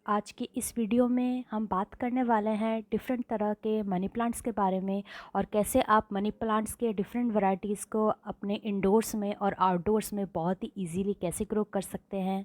आज की इस वीडियो में हम बात करने वाले हैं डिफरेंट तरह के मनी प्लांट्स के बारे में और कैसे आप मनी प्लांट्स के डिफरेंट वैरायटीज़ को अपने इंडोर्स में और आउटडोर्स में बहुत ही इजीली कैसे ग्रो कर सकते हैं।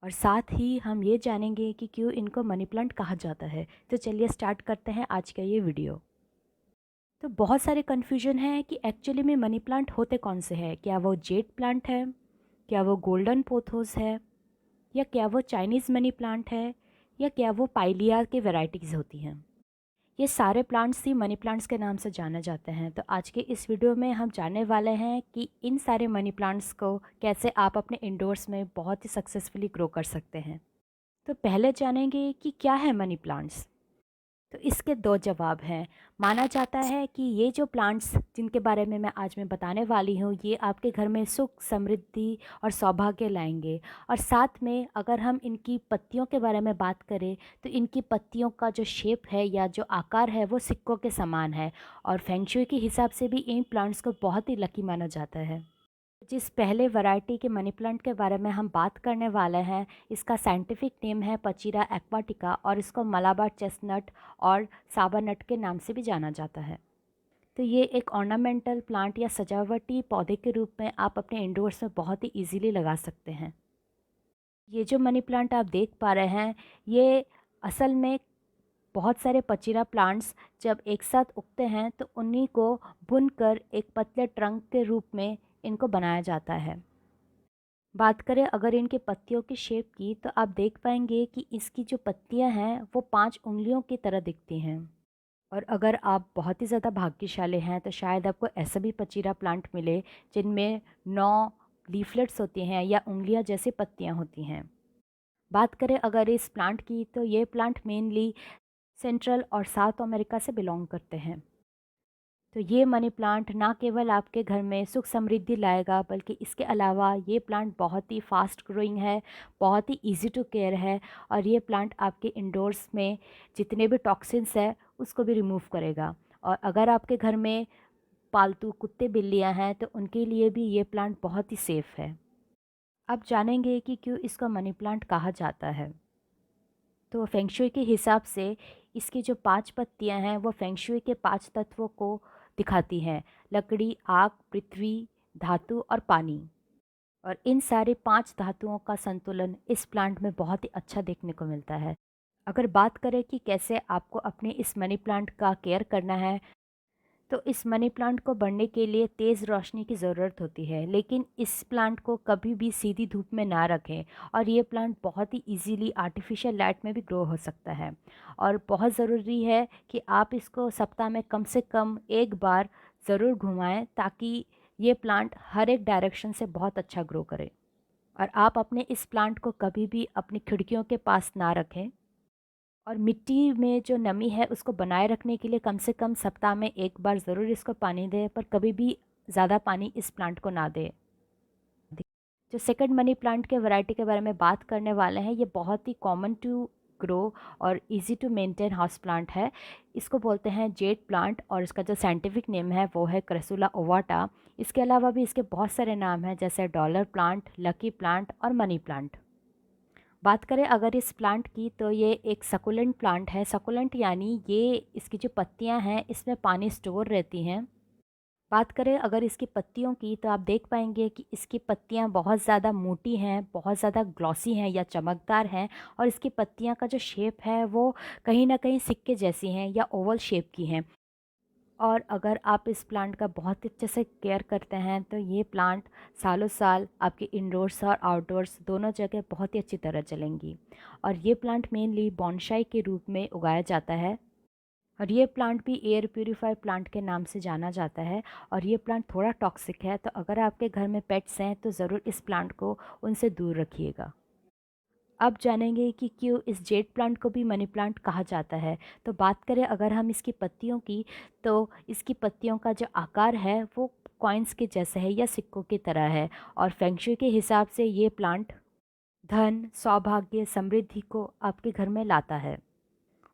और साथ ही हम ये जानेंगे कि क्यों इनको मनी प्लांट कहा जाता है। तो चलिए स्टार्ट करते हैं आज का ये वीडियो। तो बहुत सारे कन्फ्यूजन है कि एक्चुअली में मनी प्लांट होते कौन से हैं। क्या वो जेड प्लांट है, क्या वो गोल्डन पोथोस है, या क्या वो चाइनीज़ मनी प्लांट है, या क्या वो पाइलिया की वैरायटीज़ होती हैं। ये सारे प्लांट्स ही मनी प्लांट्स के नाम से जाने जाते हैं। तो आज के इस वीडियो में हम जानने वाले हैं कि इन सारे मनी प्लांट्स को कैसे आप अपने इंडोर्स में बहुत ही सक्सेसफुली ग्रो कर सकते हैं। तो पहले जानेंगे कि क्या है मनी प्लांट्स। तो इसके दो जवाब हैं। माना जाता है कि ये जो प्लांट्स जिनके बारे में मैं बताने वाली हूँ, ये आपके घर में सुख, समृद्धि और सौभाग्य लाएंगे। और साथ में अगर हम इनकी पत्तियों के बारे में बात करें तो इनकी पत्तियों का जो शेप है या जो आकार है वो सिक्कों के समान है। और फेंग शुई के हिसाब से भी इन प्लांट्स को बहुत ही लकी माना जाता है। जिस पहले वैरायटी के मनी प्लांट के बारे में हम बात करने वाले हैं, इसका साइंटिफिक नेम है पचीरा एक्वाटिका और इसको मलाबार चेस्टनट और सावा नट के नाम से भी जाना जाता है। तो ये एक ऑर्नामेंटल प्लांट या सजावटी पौधे के रूप में आप अपने इंडोर्स में बहुत ही इजीली लगा सकते हैं। ये जो मनी प्लांट आप देख पा रहे हैं, ये असल में बहुत सारे पचीरा प्लांट्स जब एक साथ उगते हैं तो उन्हीं को बुनकर एक पतले ट्रंक के रूप में इनको बनाया जाता है। बात करें अगर इनके पत्तियों की शेप की, तो आप देख पाएंगे कि इसकी जो पत्तियां हैं वो 5 उंगलियों की तरह दिखती हैं। और अगर आप बहुत ही ज़्यादा भाग्यशाली हैं तो शायद आपको ऐसा भी पचीरा प्लांट मिले जिनमें 9 लीफलेट्स होती हैं या उंगलियां जैसी पत्तियां होती हैं। बात करें अगर इस प्लांट की, तो ये प्लांट मेनली सेंट्रल और साउथ अमेरिका से बिलोंग करते हैं। तो ये मनी प्लांट ना केवल आपके घर में सुख समृद्धि लाएगा, बल्कि इसके अलावा ये प्लांट बहुत ही फास्ट ग्रोइंग है, बहुत ही इजी टू केयर है। और ये प्लांट आपके इंडोर्स में जितने भी टॉक्सिन्स है उसको भी रिमूव करेगा। और अगर आपके घर में पालतू कुत्ते बिल्लियां हैं तो उनके लिए भी ये प्लांट बहुत ही सेफ़ है। अब जानेंगे कि क्यों इसको मनी प्लांट कहा जाता है। तो फेंग शुई के हिसाब से इसकी जो 5 पत्तियां हैं वो फेंग शुई के 5 तत्वों को दिखाती हैं: लकड़ी, आग, पृथ्वी, धातु और पानी। और इन सारे 5 धातुओं का संतुलन इस प्लांट में बहुत ही अच्छा देखने को मिलता है। अगर बात करें कि कैसे आपको अपने इस मनी प्लांट का केयर करना है, तो इस मनी प्लांट को बढ़ने के लिए तेज़ रोशनी की ज़रूरत होती है, लेकिन इस प्लांट को कभी भी सीधी धूप में ना रखें। और ये प्लांट बहुत ही इजीली आर्टिफिशियल लाइट में भी ग्रो हो सकता है। और बहुत ज़रूरी है कि आप इसको सप्ताह में कम से कम एक बार ज़रूर घुमाएं, ताकि ये प्लांट हर एक डायरेक्शन से बहुत अच्छा ग्रो करे। और आप अपने इस प्लांट को कभी भी अपनी खिड़कियों के पास ना रखें। और मिट्टी में जो नमी है उसको बनाए रखने के लिए कम से कम सप्ताह में एक बार ज़रूर इसको पानी दें, पर कभी भी ज़्यादा पानी इस प्लांट को ना दें। जो सेकंड मनी प्लांट के वैरायटी के बारे में बात करने वाले हैं, ये बहुत ही कॉमन टू ग्रो और easy to maintain house plant है। इसको बोलते हैं जेड प्लांट और इसका जो साइंटिफिक नेम है वो है क्रेसुला ओवाटा। इसके अलावा भी इसके बहुत सारे नाम हैं, जैसे डॉलर प्लांट, लकी प्लांट और मनी प्लांट। बात करें अगर इस प्लांट की, तो ये एक सकुलेंट प्लांट है। सकुलेंट यानी ये इसकी जो पत्तियां हैं इसमें पानी स्टोर रहती हैं। बात करें अगर इसकी पत्तियों की, तो आप देख पाएंगे कि इसकी पत्तियां बहुत ज़्यादा मोटी हैं, बहुत ज़्यादा ग्लॉसी हैं या चमकदार हैं। और इसकी पत्तियां का जो शेप है वो कहीं ना कहीं सिक्के जैसी हैं या ओवल शेप की हैं। और अगर आप इस प्लांट का बहुत अच्छे से केयर करते हैं तो ये प्लांट सालों साल आपके इंडोर्स और आउटडोर्स दोनों जगह बहुत ही अच्छी तरह चलेंगी। और ये प्लांट मेनली बॉन्साई के रूप में उगाया जाता है। और ये प्लांट भी एयर प्यूरीफायर प्लांट के नाम से जाना जाता है। और ये प्लांट थोड़ा टॉक्सिक है, तो अगर आपके घर में पेट्स हैं तो ज़रूर इस प्लांट को उनसे दूर रखिएगा। अब जानेंगे कि क्यों इस जेड प्लांट को भी मनी प्लांट कहा जाता है। तो बात करें अगर हम इसकी पत्तियों की, तो इसकी पत्तियों का जो आकार है वो कॉइन्स के जैसा है या सिक्कों की तरह है। और फेंग शुई के हिसाब से ये प्लांट धन, सौभाग्य, समृद्धि को आपके घर में लाता है।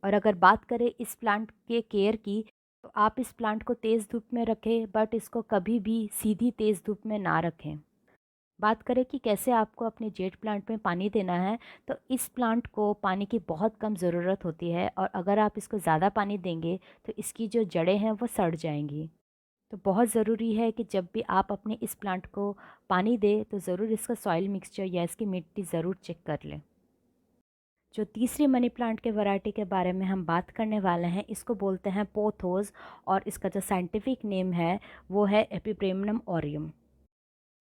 और अगर बात करें इस प्लांट के केयर की, तो आप इस प्लांट को तेज़ धूप में रखें, बट इसको कभी भी सीधी तेज़ धूप में ना रखें। बात करें कि कैसे आपको अपने जेड प्लांट में पानी देना है, तो इस प्लांट को पानी की बहुत कम ज़रूरत होती है और अगर आप इसको ज़्यादा पानी देंगे तो इसकी जो जड़ें हैं वो सड़ जाएंगी। तो बहुत ज़रूरी है कि जब भी आप अपने इस प्लांट को पानी दें तो ज़रूर इसका सॉइल मिक्सचर या इसकी मिट्टी ज़रूर चेक कर लें। जो तीसरी मनी प्लांट के वैरायटी के बारे में हम बात करने वाले हैं, इसको बोलते हैं पोथोस और इसका जो साइंटिफिक नेम है वो है एपिप्रेमनम ऑरियम।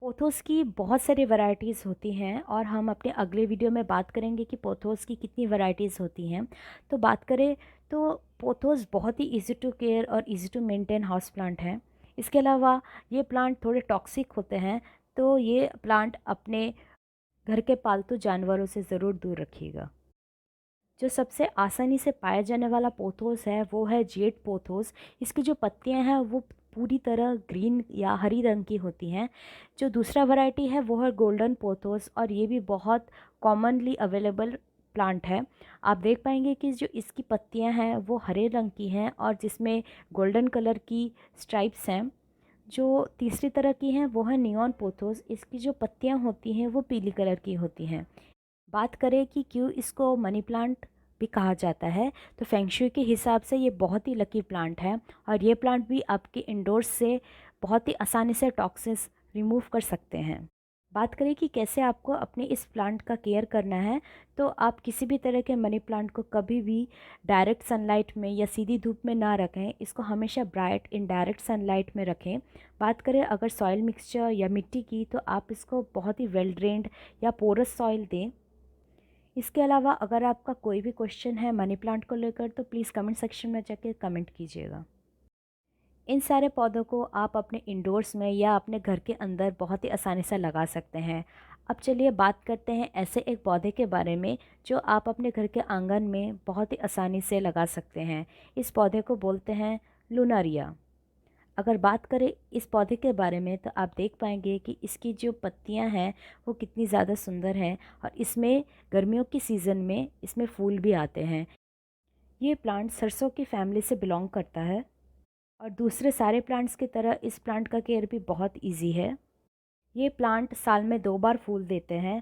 पोथोस की बहुत सारी वैरायटीज़ होती हैं और हम अपने अगले वीडियो में बात करेंगे कि पोथोस की कितनी वैरायटीज़ होती हैं। तो बात करें तो पोथोस बहुत ही इजी टू केयर और easy to maintain house plant है। इसके अलावा ये प्लांट थोड़े टॉक्सिक होते हैं, तो ये प्लांट अपने घर के पालतू जानवरों से ज़रूर दूर रखिएगा। जो सबसे आसानी से पाया जाने वाला पोथोस है वो है जेड पोथोस। इसकी जो पत्तियां हैं वो पूरी तरह ग्रीन या हरी रंग की होती हैं। जो दूसरा वैरायटी है वो है गोल्डन पोथोस और ये भी बहुत कॉमनली अवेलेबल प्लांट है। आप देख पाएंगे कि जो इसकी पत्तियां हैं वो हरे रंग की हैं और जिसमें गोल्डन कलर की स्ट्राइप्स हैं। जो तीसरी तरह की हैं वो है नियॉन पोथोस। इसकी जो पत्तियां होती हैं वो पीली कलर की होती हैं। बात करें कि क्यों इसको मनी प्लांट भी कहा जाता है, तो फेंगशुई के हिसाब से ये बहुत ही लकी प्लांट है और ये प्लांट भी आपके इंडोर्स से बहुत ही आसानी से टॉक्सिन्स रिमूव कर सकते हैं। बात करें कि कैसे आपको अपने इस प्लांट का केयर करना है, तो आप किसी भी तरह के मनी प्लांट को कभी भी डायरेक्ट सनलाइट में या सीधी धूप में ना रखें। इसको हमेशा ब्राइट इनडायरेक्ट सनलाइट में रखें। बात करें अगर सॉइल मिक्सचर या मिट्टी की, तो आप इसको बहुत ही वेल ड्रेन्ड या पोरस सॉइल दें। इसके अलावा अगर आपका कोई भी क्वेश्चन है मनी प्लांट को लेकर तो प्लीज़ कमेंट सेक्शन में जाके कमेंट कीजिएगा। इन सारे पौधों को आप अपने इंडोर्स में या अपने घर के अंदर बहुत ही आसानी से लगा सकते हैं। अब चलिए बात करते हैं ऐसे एक पौधे के बारे में जो आप अपने घर के आंगन में बहुत ही आसानी से लगा सकते हैं। इस पौधे को बोलते हैं लुनारिया। अगर बात करें इस पौधे के बारे में तो आप देख पाएंगे कि इसकी जो पत्तियां हैं वो कितनी ज़्यादा सुंदर हैं और इसमें गर्मियों की सीज़न में इसमें फूल भी आते हैं। ये प्लांट सरसों की फैमिली से बिलोंग करता है और दूसरे सारे प्लांट्स की तरह इस प्लांट का केयर भी बहुत इजी है। ये प्लांट साल में 2 बार फूल देते हैं।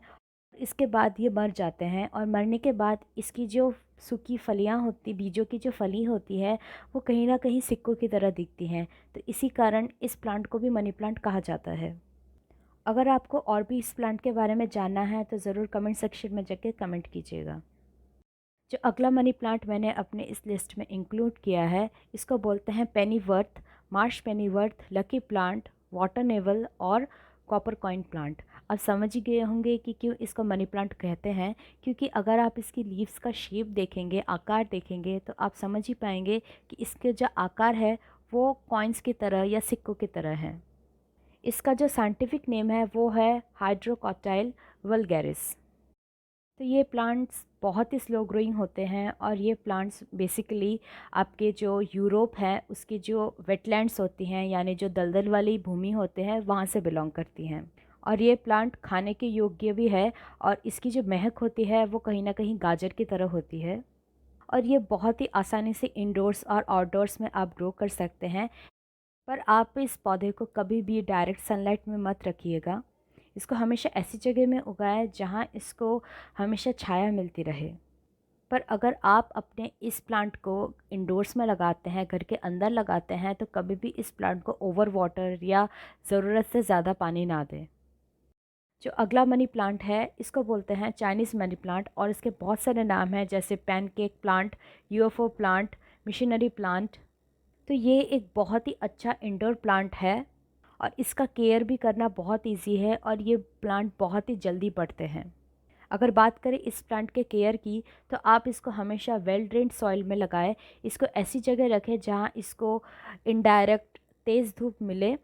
इसके बाद ये मर जाते हैं और मरने के बाद इसकी जो सूखी फलियां होती, बीजों की जो फली होती है वो कहीं ना कहीं सिक्कों की तरह दिखती हैं। तो इसी कारण इस प्लांट को भी मनी प्लांट कहा जाता है। अगर आपको और भी इस प्लांट के बारे में जानना है तो ज़रूर कमेंट सेक्शन में जाके कमेंट कीजिएगा। जो अगला मनी प्लांट मैंने अपने इस लिस्ट में इंक्लूड किया है, इसको बोलते हैं pennywort, marsh pennywort, lucky plant, water navel और कॉपर कॉइन प्लांट। अब समझ ही गए होंगे कि क्यों इसको मनी प्लांट कहते हैं, क्योंकि अगर आप इसकी लीव्स का शेप देखेंगे, आकार देखेंगे, तो आप समझ ही पाएंगे कि इसके जो आकार है वो कॉइन्स की तरह या सिक्कों की तरह है। इसका जो साइंटिफिक नेम है वो है हाइड्रोकॉटाइल वल्गैरिस। तो ये प्लांट्स बहुत ही स्लो ग्रोइंग होते हैं और ये प्लांट्स बेसिकली आपके जो यूरोप है उसकी जो वेटलैंड्स होती हैं, यानी जो दलदल वाली भूमि होते हैं, वहाँ से बिलोंग करती हैं। और ये प्लांट खाने के योग्य भी है और इसकी जो महक होती है वो कहीं ना कहीं गाजर की तरह होती है। और ये बहुत ही आसानी से इंडोर्स और आउटडोर्स में आप ग्रो कर सकते हैं। पर आप इस पौधे को कभी भी डायरेक्ट सनलाइट में मत रखिएगा। इसको हमेशा ऐसी जगह में उगाएं जहाँ इसको हमेशा छाया मिलती रहे। पर अगर आप अपने इस प्लांट को इंडोर्स में लगाते हैं, घर के अंदर लगाते हैं, तो कभी भी इस प्लांट को ओवर वाटर या ज़रूरत से ज़्यादा पानी ना दें। जो अगला मनी प्लांट है इसको बोलते हैं चाइनीज़ मनी प्लांट और इसके बहुत सारे नाम हैं, जैसे pancake plant, UFO plant, missionary plant. तो ये एक बहुत ही अच्छा इंडोर प्लांट है और इसका केयर भी करना बहुत इजी है और ये प्लांट बहुत ही जल्दी बढ़ते हैं। अगर बात करें इस प्लांट के केयर की, तो आप इसको हमेशा वेल ड्रेन्ड सॉइल में लगाएं। इसको ऐसी जगह रखें जहाँ इसको इनडायरेक्ट तेज़ धूप मिले,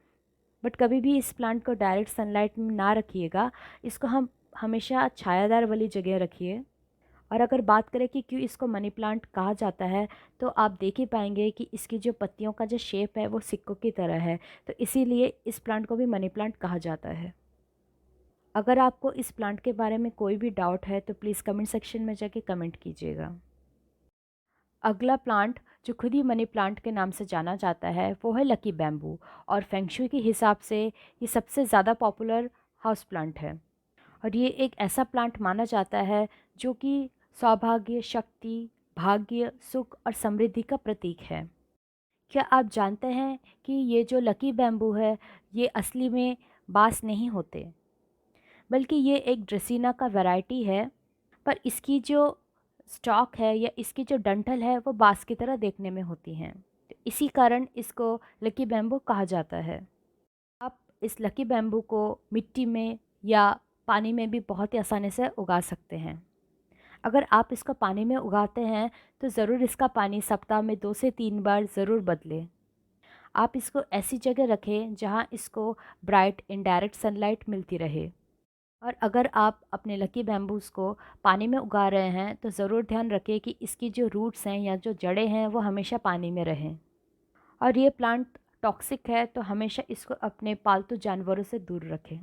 बट कभी भी इस प्लांट को डायरेक्ट सनलाइट में ना रखिएगा। इसको हम हमेशा छायादार वाली जगह रखिए। और अगर बात करें कि क्यों इसको मनी प्लांट कहा जाता है, तो आप देख ही पाएंगे कि इसकी जो पत्तियों का जो शेप है वो सिक्कों की तरह है, तो इसीलिए इस प्लांट को भी मनी प्लांट कहा जाता है। अगर आपको इस प्लांट के बारे में कोई भी डाउट है तो प्लीज़ कमेंट सेक्शन में जाके कमेंट कीजिएगा। अगला प्लांट जो खुद ही मनी प्लांट के नाम से जाना जाता है वो है लकी बैम्बू और फेंगशुई के हिसाब से ये सबसे ज़्यादा पॉपुलर हाउस प्लांट है और ये एक ऐसा प्लांट माना जाता है जो कि सौभाग्य, शक्ति, भाग्य, सुख और समृद्धि का प्रतीक है। क्या आप जानते हैं कि ये जो लकी बैम्बू है, ये असली में बाँस नहीं होते, बल्कि ये एक ड्रेसिना का वैरायटी है, पर इसकी जो स्टॉक है या इसकी जो डंठल है वो बाँस की तरह देखने में होती हैं। तो इसी कारण इसको लकी बैम्बू कहा जाता है। आप इस लकी बैम्बू को मिट्टी में या पानी में भी बहुत ही आसानी से उगा सकते हैं। अगर आप इसको पानी में उगाते हैं तो ज़रूर इसका पानी सप्ताह में 2 से 3 बार ज़रूर बदलें। आप इसको ऐसी जगह रखें जहाँ इसको ब्राइट इनडायरेक्ट सनलाइट मिलती रहे। और अगर आप अपने लकी बैम्बूज़ को पानी में उगा रहे हैं तो ज़रूर ध्यान रखें कि इसकी जो रूट्स हैं या जो जड़ें हैं वो हमेशा पानी में रहें। और ये प्लांट टॉक्सिक है तो हमेशा इसको अपने पालतू जानवरों से दूर रखें।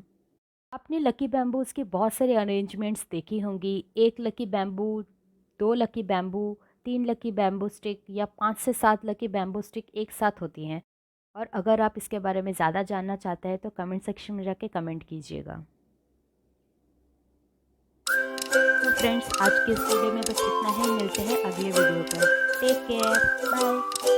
आपने लकी बैम्बूज़ की बहुत सारी अरेंजमेंट्स देखी होंगी, 1 lucky bamboo, 2 lucky bamboo, 3 lucky bamboo stick या 5 से 7 लकी बैम्बू स्टिक एक साथ होती हैं। और अगर आप इसके बारे में ज़्यादा जानना चाहते हैं तो कमेंट सेक्शन में जाके कमेंट कीजिएगा। तो फ्रेंड्स, आज के इस वीडियो में बस इतना ही, मिलते हैं अगले वीडियो पर। Take care, bye.